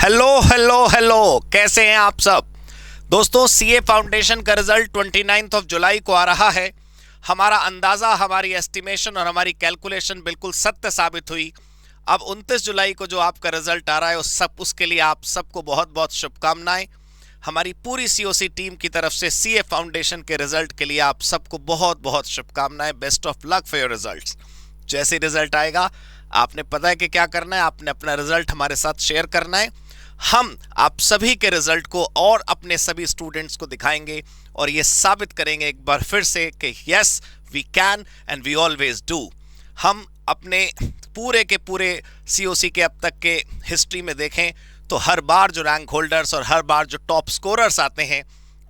Hello hello hello, कैसे हैं आप सब दोस्तों। सीए फाउंडेशन का रिजल्ट 29 जुलाई को आ रहा है। हमारा अंदाज़ा, हमारी एस्टिमेशन और हमारी कैलकुलेशन बिल्कुल सत्य साबित हुई। अब 29 जुलाई को जो आपका रिजल्ट आ रहा है उसके लिए आप सबको बहुत बहुत शुभकामनाएं। हमारी पूरी सीओसी टीम की तरफ से सीए फाउंडेशन के रिजल्ट के लिए आप सबको बहुत बहुत शुभकामनाएं। Best of luck for your results. जैसे रिजल्ट आएगा आपने पता है कि क्या करना है, आपने अपना रिजल्ट हमारे साथ शेयर करना है। हम आप सभी के रिजल्ट को और अपने सभी स्टूडेंट्स को दिखाएंगे और ये साबित करेंगे एक बार फिर से कि yes we can and we always do. हम अपने पूरे के पूरे सीओसी के अब तक के हिस्ट्री में देखें तो हर बार जो रैंक होल्डर्स और हर बार जो टॉप स्कोरर्स आते हैं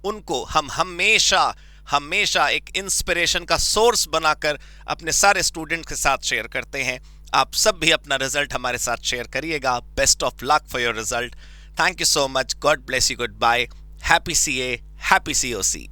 उनको हम हमेशा हमेशा एक इंस्पिरेशन का सोर्स बनाकर अपने सारे स्टूडेंट्स के साथ शेयर करते हैं। आप सब भी अपना रिजल्ट हमारे साथ शेयर करिएगा। Best of luck for your result. Thank you so much. God bless you. Good bye. Happy CA, happy COC.